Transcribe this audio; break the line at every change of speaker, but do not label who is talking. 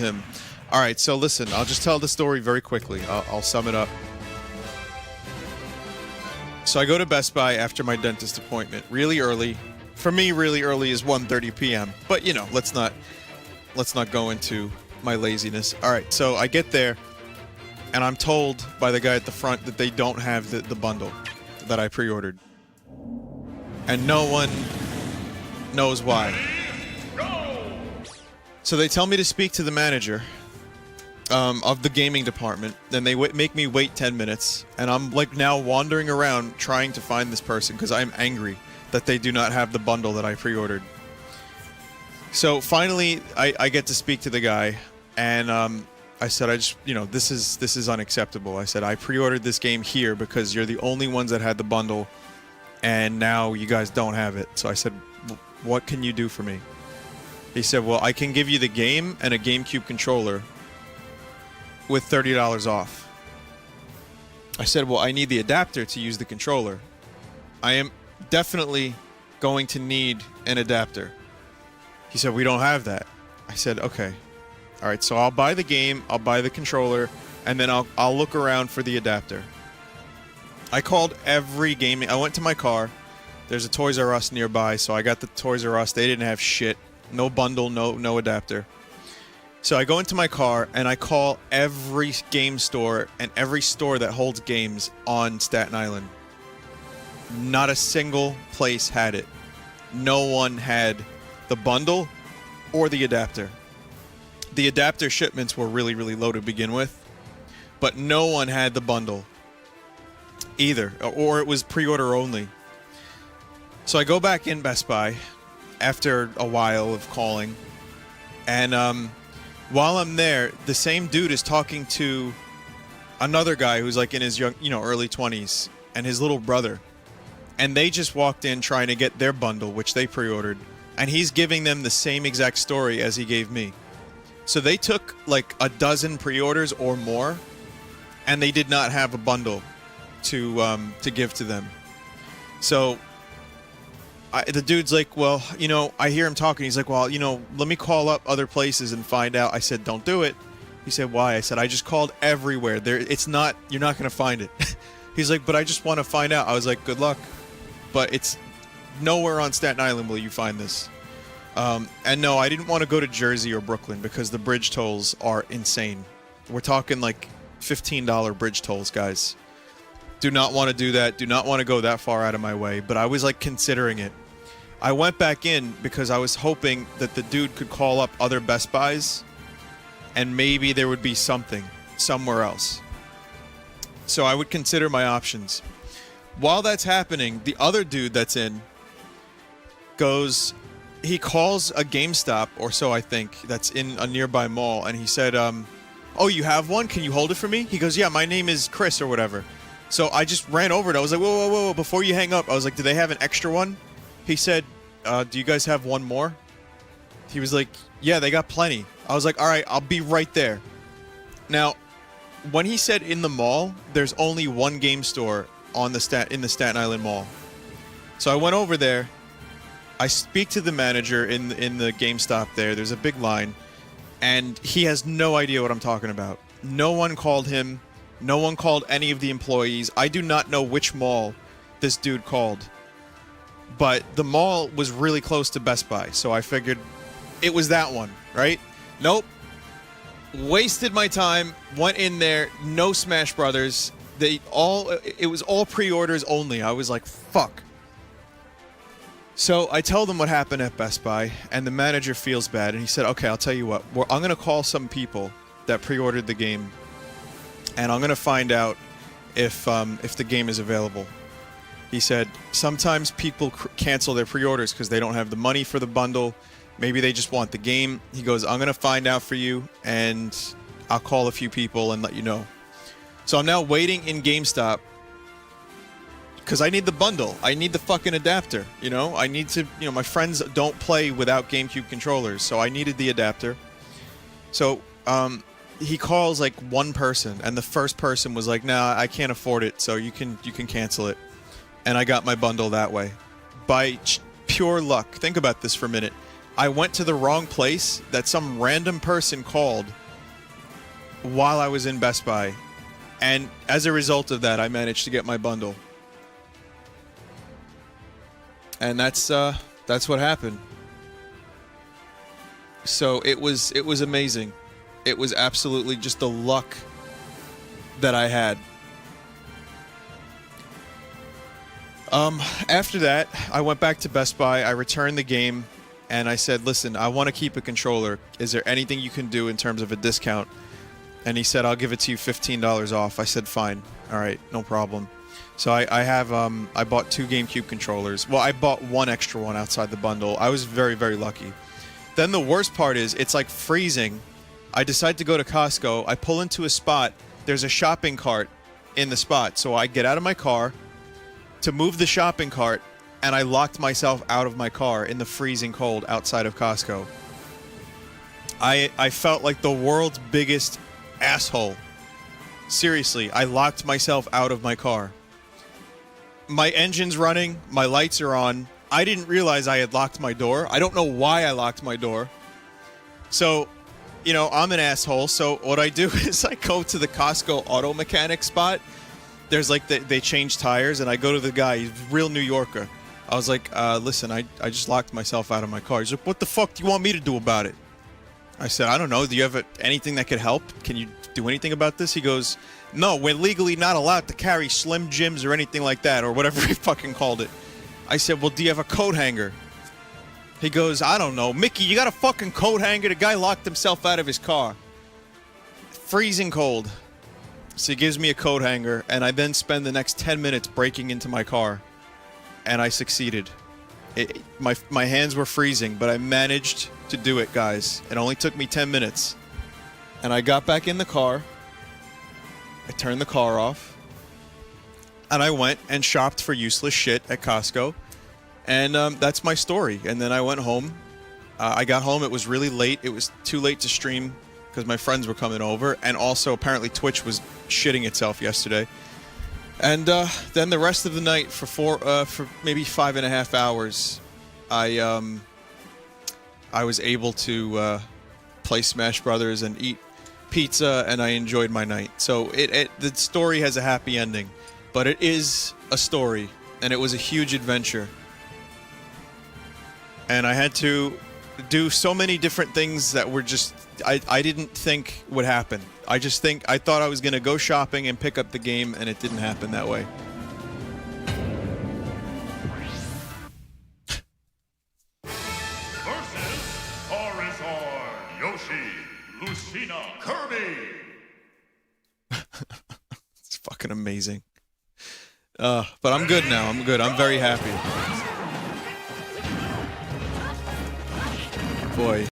him. All right, so listen, I'll just tell the story very quickly. I'll sum it up. So I go to Best Buy after my dentist appointment, really early. For me, really early is 1:30 p.m. But you know, let's not go into my laziness. All right, so I get there, and I'm told by the guy at the front that they don't have the bundle that I pre-ordered, and no one knows why. So they tell me to speak to the manager of the gaming department. Then they make me wait 10 minutes, and I'm like now wandering around trying to find this person because I'm angry that they do not have the bundle that I pre-ordered. So finally, I get to speak to the guy, and I said, this is unacceptable. I said, I pre-ordered this game here because you're the only ones that had the bundle, and now you guys don't have it. So I said, what can you do for me? He said, well, I can give you the game and a GameCube controller with $30 off. I said, well, I need the adapter to use the controller. I am definitely going to need an adapter. He said, we don't have that. I said, okay. All right, so I'll buy the game, I'll buy the controller, and then I'll look around for the adapter. I called every gaming... I went to my car. There's a Toys R Us nearby, so I got the Toys R Us. They didn't have shit. No bundle, no adapter. So I go into my car, and I call every game store and every store that holds games on Staten Island. Not a single place had it. No one had the bundle or the adapter. The adapter shipments were really, really low to begin with, but no one had the bundle either, or it was pre-order only. So I go back in Best Buy after a while of calling, and while I'm there, the same dude is talking to another guy who's like in his young, early 20s, and his little brother. And they just walked in trying to get their bundle, which they pre-ordered, and he's giving them the same exact story as he gave me. So they took like a dozen pre-orders or more, and they did not have a bundle to give to them. So the dude's like, well, I hear him talking. He's like, well, let me call up other places and find out. I said, don't do it. He said, why? I said, I just called everywhere. You're not going to find it. He's like, but I just want to find out. I was like, good luck. But it's nowhere on Staten Island will you find this. And no, I didn't want to go to Jersey or Brooklyn because the bridge tolls are insane. We're talking like $15 bridge tolls, guys. Do not want to do that. Do not want to go that far out of my way. But I was like considering it. I went back in because I was hoping that the dude could call up other Best Buys and maybe there would be something somewhere else. So I would consider my options. While that's happening, the other dude that's in he calls a GameStop or so, I think, that's in a nearby mall, and he said, oh, you have one? Can you hold it for me? He goes, yeah, my name is Chris or whatever. So I just ran over it. I was like, whoa, whoa, whoa, before you hang up, I was like, do they have an extra one? He said, do you guys have one more? He was like, yeah, they got plenty. I was like, all right, I'll be right there. Now, when he said in the mall, there's only one game store in the Staten Island Mall. So I went over there. I speak to the manager in the GameStop there. There's a big line, and he has no idea what I'm talking about. No one called him. No one called any of the employees. I do not know which mall this dude called, but the mall was really close to Best Buy, so I figured it was that one, right? Nope. Wasted my time. Went in there. No Smash Brothers. It was all pre-orders only. I was like, fuck. So I tell them what happened at Best Buy, and the manager feels bad, and he said, okay, I'll tell you what. I'm going to call some people that pre-ordered the game, and I'm going to find out if the game is available. He said, sometimes people cancel their pre-orders because they don't have the money for the bundle. Maybe they just want the game. He goes, I'm going to find out for you, and I'll call a few people and let you know. So I'm now waiting in GameStop because I need the bundle. I need the fucking adapter, I need to, my friends don't play without GameCube controllers, so I needed the adapter. So he calls like one person, and the first person was like, nah, I can't afford it, so you can cancel it. And I got my bundle that way. By pure luck, think about this for a minute. I went to the wrong place that some random person called while I was in Best Buy. And as a result of that, I managed to get my bundle. And that's what happened. So it was amazing. It was absolutely just the luck that I had. After that, I went back to Best Buy, I returned the game, and I said, listen, I want to keep a controller. Is there anything you can do in terms of a discount? And he said, I'll give it to you $15 off. I said, fine. All right, no problem. So I bought 2 GameCube controllers. Well, I bought 1 extra one outside the bundle. I was very, very lucky. Then the worst part is, it's like freezing. I decide to go to Costco. I pull into a spot. There's a shopping cart in the spot. So I get out of my car to move the shopping cart, and I locked myself out of my car in the freezing cold outside of Costco. I felt like the world's biggest asshole. Seriously, I locked myself out of my car. My engine's running, my lights are on. I didn't realize I had locked my door. I don't know why I locked my door. So, you know, I'm an asshole, so what I do is I go to the Costco auto mechanic spot. There's like, they change tires, and I go to the guy, he's a real New Yorker. I was like, listen, I just locked myself out of my car. He's like, what the fuck do you want me to do about it? I said, I don't know, do you have anything that could help? Can you do anything about this? He goes, no, we're legally not allowed to carry Slim Jims or anything like that, or whatever he fucking called it. I said, well, do you have a coat hanger? He goes, I don't know. Mickey, you got a fucking coat hanger? The guy locked himself out of his car. Freezing cold. So he gives me a coat hanger, and I then spend the next 10 minutes breaking into my car. And I succeeded. My hands were freezing, but I managed to do it, guys. It only took me 10 minutes. And I got back in the car. I turned the car off. And I went and shopped for useless shit at Costco. And that's my story. And then I went home. I got home. It was really late. It was too late to stream because my friends were coming over. And also, apparently, Twitch was shitting itself yesterday. And then the rest of the night, for maybe 5.5 hours, I was able to play Smash Brothers and eat pizza, and I enjoyed my night. So the story has a happy ending, but it is a story, and it was a huge adventure. And I had to do so many different things that were just I didn't think would happen. I thought I was going to go shopping and pick up the game, and it didn't happen that way.
Versus Charizard, Yoshi, Lucina, Kirby.
It's fucking amazing. But I'm good now. I'm good. I'm very happy. Boy.